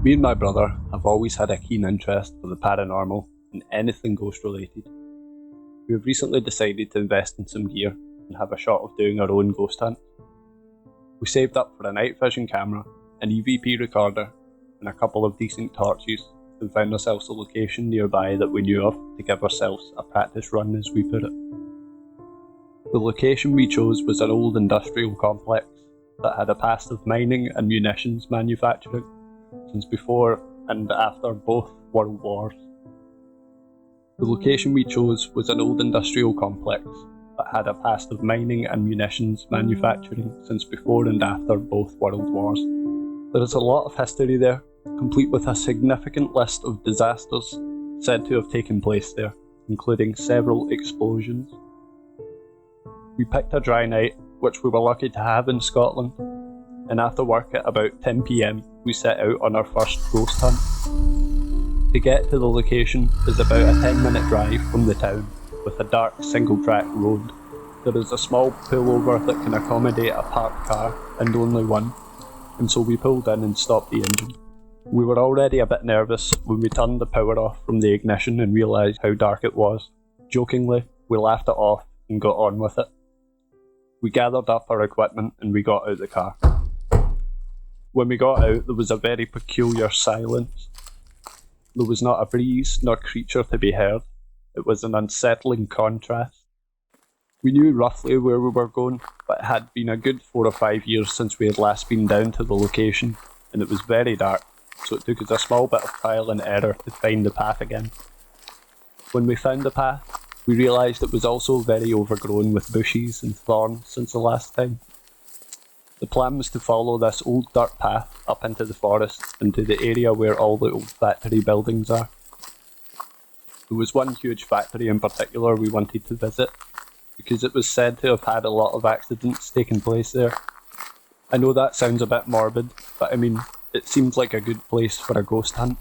Me and my brother have always had a keen interest for the paranormal and anything ghost related. We have recently decided to invest in some gear and have a shot of doing our own ghost hunt. We saved up for a night vision camera, an EVP recorder, and a couple of decent torches and found ourselves a location nearby that we knew of to give ourselves a practice run, as we put it. The location we chose was an old industrial complex that had a past of mining and munitions manufacturing since before and after both world wars. The location we chose was an old industrial complex that had a past of mining and munitions manufacturing since before and after both world wars. There is a lot of history there, complete with a significant list of disasters said to have taken place there, including several explosions. We picked a dry night, which we were lucky to have in Scotland, and after work at about 10 PM we set out on our first ghost hunt. To get to the location is about a 10-minute drive from the town, with a dark single-track road. There is a small pullover that can accommodate a parked car, and only one, and so we pulled in and stopped the engine. We were already a bit nervous when we turned the power off from the ignition and realised how dark it was. Jokingly, we laughed it off and got on with it. We gathered up our equipment and we got out the car. When we got out, there was a very peculiar silence. There was not a breeze nor creature to be heard. It was an unsettling contrast. We knew roughly where we were going, but it had been a good 4 or 5 years since we had last been down to the location, and it was very dark, so it took us a small bit of trial and error to find the path again. When we found the path, we realised it was also very overgrown with bushes and thorns since the last time. The plan was to follow this old dirt path up into the forest and to the area where all the old factory buildings are. There was one huge factory in particular we wanted to visit, because it was said to have had a lot of accidents taking place there. I know that sounds a bit morbid, but I mean, it seems like a good place for a ghost hunt.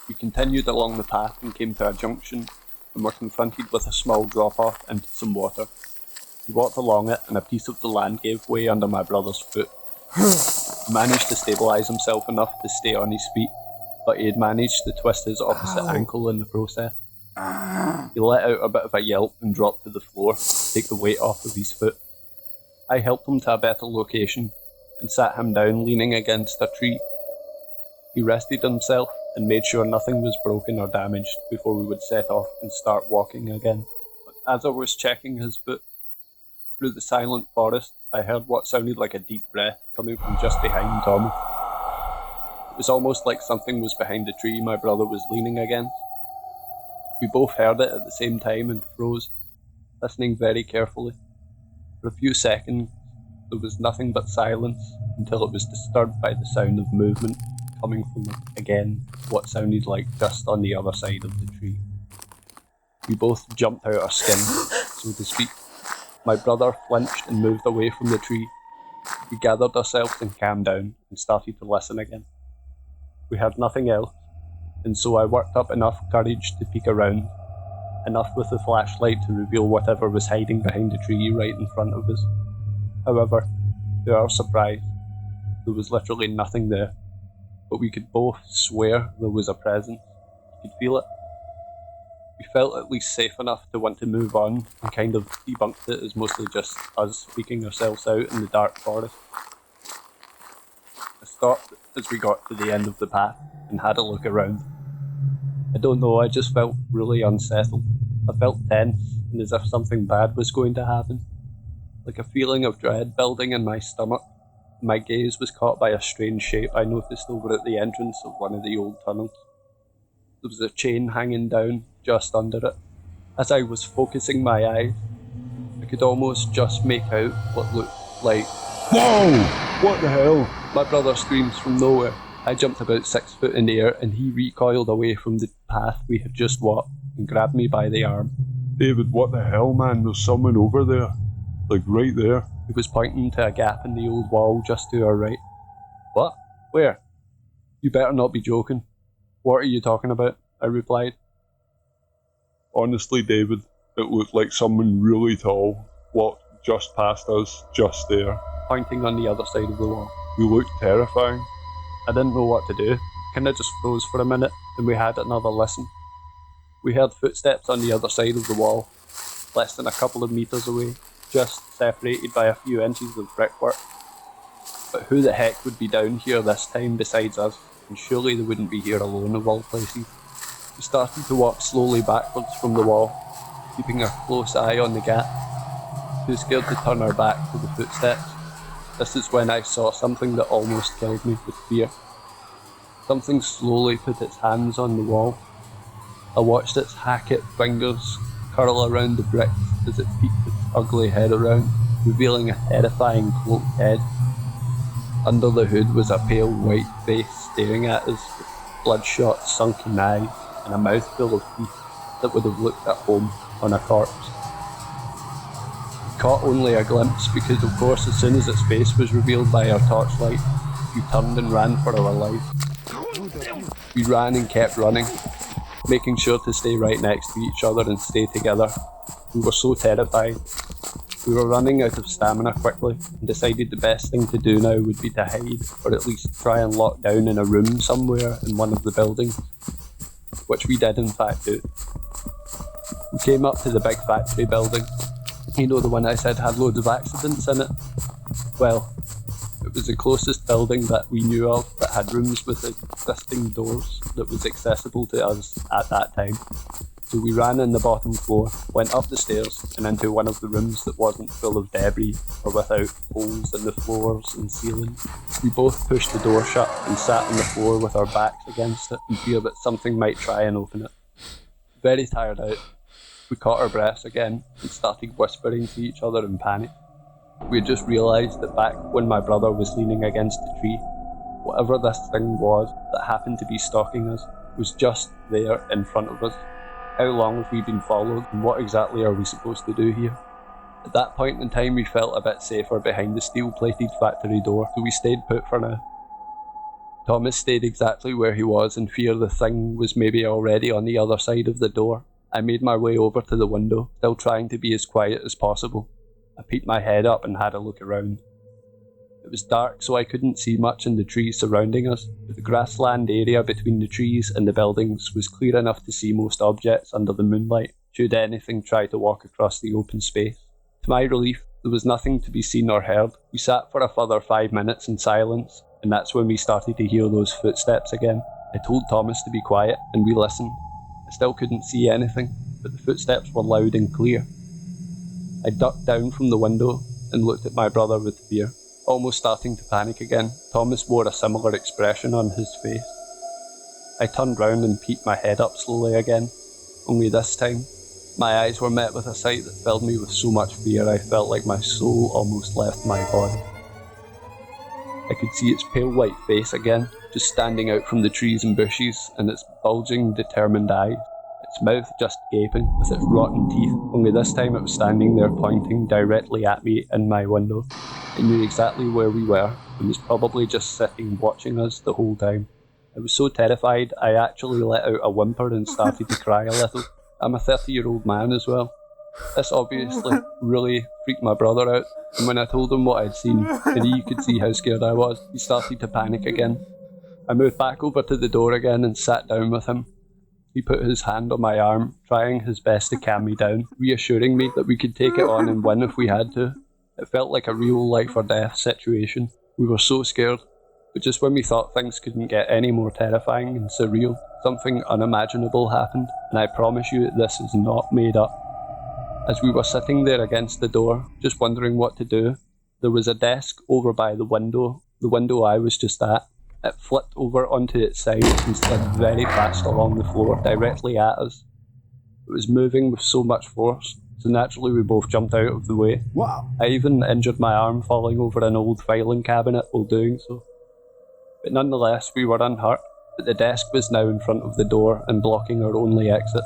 We continued along the path and came to a junction, and were confronted with a small drop-off into some water. We walked along it, and a piece of the land gave way under my brother's foot. He managed to stabilise himself enough to stay on his feet, but he had managed to twist his opposite ankle in the process. He let out a bit of a yelp and dropped to the floor to take the weight off of his foot. I helped him to a better location and sat him down leaning against a tree. He rested himself and made sure nothing was broken or damaged before we would set off and start walking again. But as I was checking his foot, through the silent forest, I heard what sounded like a deep breath coming from just behind Tommy. It was almost like something was behind the tree my brother was leaning against. We both heard it at the same time and froze, listening very carefully. For a few seconds, there was nothing but silence until it was disturbed by the sound of movement coming from, again, what sounded like just on the other side of the tree. We both jumped out our skin, so to speak. My brother flinched and moved away from the tree. We gathered ourselves and calmed down and started to listen again. We had nothing else, and so I worked up enough courage to peek around, enough with the flashlight to reveal whatever was hiding behind the tree right in front of us. However, to our surprise, there was literally nothing there, but we could both swear there was a presence. We could feel it. We felt at least safe enough to want to move on and kind of debunked it as mostly just us freaking ourselves out in the dark forest. I stopped as we got to the end of the path and had a look around. I don't know, I just felt really unsettled. I felt tense and as if something bad was going to happen. Like a feeling of dread building in my stomach. My gaze was caught by a strange shape I noticed over at the entrance of one of the old tunnels. There was a chain hanging down just under it. As I was focusing my eyes, I could almost just make out what looked like, "Whoa! What the hell?" My brother screams from nowhere. I jumped about 6 foot in the air and he recoiled away from the path we had just walked and grabbed me by the arm. "David, what the hell, man? There's someone over there. Like right there." He was pointing to a gap in the old wall just to our right. "What? Where?" "You better not be joking." "What are you talking about?" I replied. "Honestly, David, it looked like someone really tall walked just past us, just there." Pointing on the other side of the wall. "He looked terrifying." I didn't know what to do. Kinda just froze for a minute, and we had another listen. We heard footsteps on the other side of the wall, less than a couple of metres away, just separated by a few inches of brickwork. But who the heck would be down here this time besides us, and surely they wouldn't be here alone of all places. We started to walk slowly backwards from the wall, keeping a close eye on the gap, too scared to turn our back to the footsteps. This is when I saw something that almost killed me with fear. Something slowly put its hands on the wall. I watched its hackett fingers curl around the bricks as it peeked its ugly head around, revealing a terrifying cloaked head. Under the hood was a pale white face staring at us with bloodshot sunken eyes and a mouthful of teeth that would have looked at home on a corpse. We caught only a glimpse because of course as soon as its face was revealed by our torchlight, we turned and ran for our lives. We ran and kept running, making sure to stay right next to each other and stay together. We were so terrified. We were running out of stamina quickly and decided the best thing to do now would be to hide, or at least try and lock down in a room somewhere in one of the buildings, which we did in fact do. We came up to the big factory building. You know, the one I said had loads of accidents in it? Well, it was the closest building that we knew of that had rooms with existing doors that was accessible to us at that time. So we ran in the bottom floor, went up the stairs and into one of the rooms that wasn't full of debris or without holes in the floors and ceiling. We both pushed the door shut and sat on the floor with our backs against it in fear that something might try and open it. Very tired out, we caught our breaths again and started whispering to each other in panic. We had just realised that back when my brother was leaning against the tree, whatever this thing was that happened to be stalking us was just there in front of us. How long have we been followed, and what exactly are we supposed to do here? At that point in time we felt a bit safer behind the steel-plated factory door, so we stayed put for now. Thomas stayed exactly where he was in fear the thing was maybe already on the other side of the door. I made my way over to the window, still trying to be as quiet as possible. I peeked my head up and had a look around. It was dark, so I couldn't see much in the trees surrounding us, but the grassland area between the trees and the buildings was clear enough to see most objects under the moonlight, should anything try to walk across the open space. To my relief, there was nothing to be seen or heard. We sat for a further 5 minutes in silence, and that's when we started to hear those footsteps again. I told Thomas to be quiet, and we listened. I still couldn't see anything, but the footsteps were loud and clear. I ducked down from the window and looked at my brother with fear. Almost starting to panic again, Thomas wore a similar expression on his face. I turned round and peeked my head up slowly again, only this time, my eyes were met with a sight that filled me with so much fear I felt like my soul almost left my body. I could see its pale white face again, just standing out from the trees and bushes, and its bulging, determined eyes, its mouth just gaping with its rotten teeth, only this time it was standing there pointing directly at me in my window. It knew exactly where we were, and was probably just sitting watching us the whole time. I was so terrified I actually let out a whimper and started to cry a little. I'm a 30-year-old man as well. This obviously really freaked my brother out, and when I told him what I'd seen, and he could see how scared I was, he started to panic again. I moved back over to the door again and sat down with him. He put his hand on my arm, trying his best to calm me down, reassuring me that we could take it on and win if we had to. It felt like a real life or death situation. We were so scared, but just when we thought things couldn't get any more terrifying and surreal, something unimaginable happened, and I promise you this is not made up. As we were sitting there against the door, just wondering what to do, there was a desk over by the window I was just at. It flipped over onto its side and slid very fast along the floor directly at us. It was moving with so much force, so naturally we both jumped out of the way. Wow. I even injured my arm falling over an old filing cabinet while doing so. But nonetheless, we were unhurt, but the desk was now in front of the door and blocking our only exit.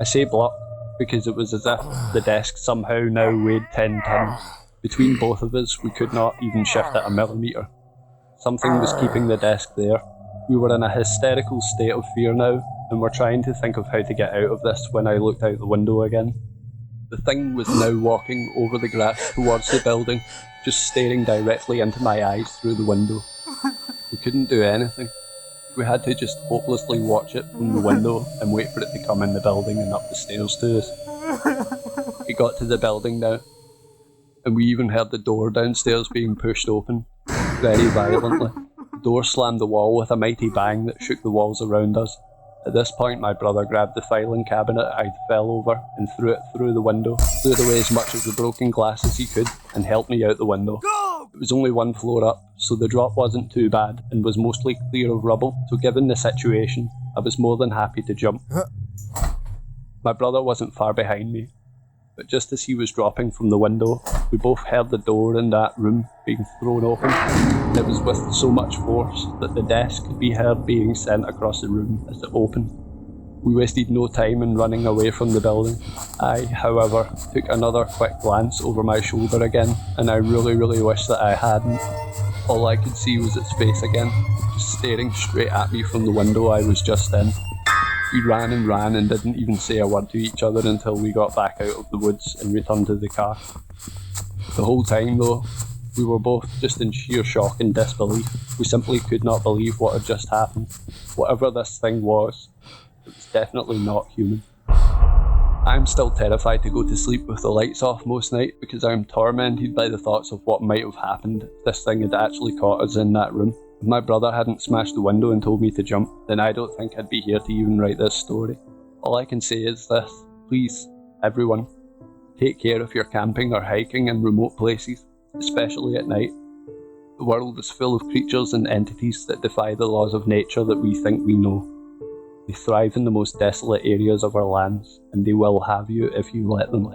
I say blocked because it was as if the desk somehow now weighed 10 tons. Between both of us, we could not even shift it a millimetre. Something was keeping the desk there. We were in a hysterical state of fear now, and were trying to think of how to get out of this when I looked out the window again. The thing was now walking over the grass towards the building, just staring directly into my eyes through the window. We couldn't do anything. We had to just hopelessly watch it from the window and wait for it to come in the building and up the stairs to us. It got to the building now, and we even heard the door downstairs being pushed open, very violently. The door slammed the wall with a mighty bang that shook the walls around us. At this point, my brother grabbed the filing cabinet I fell over and threw it through the window, cleared away as much of the broken glass as he could, and helped me out the window. It was only one floor up, so the drop wasn't too bad and was mostly clear of rubble, so given the situation, I was more than happy to jump. My brother wasn't far behind me, but just as he was dropping from the window, we both heard the door in that room being thrown open, and it was with so much force that the desk could be heard being sent across the room as it opened. We wasted no time in running away from the building. I, however, took another quick glance over my shoulder again, and I really wish that I hadn't. All I could see was its face again, just staring straight at me from the window I was just in. We ran and didn't even say a word to each other until we got back out of the woods and returned to the car. The whole time though, we were both just in sheer shock and disbelief. We simply could not believe what had just happened. Whatever this thing was, it was definitely not human. I'm still terrified to go to sleep with the lights off most nights because I'm tormented by the thoughts of what might have happened if this thing had actually caught us in that room. If my brother hadn't smashed the window and told me to jump, then I don't think I'd be here to even write this story. All I can say is this: please, everyone, take care if you're camping or hiking in remote places, especially at night. The world is full of creatures and entities that defy the laws of nature that we think we know. They thrive in the most desolate areas of our lands, and they will have you if you let them.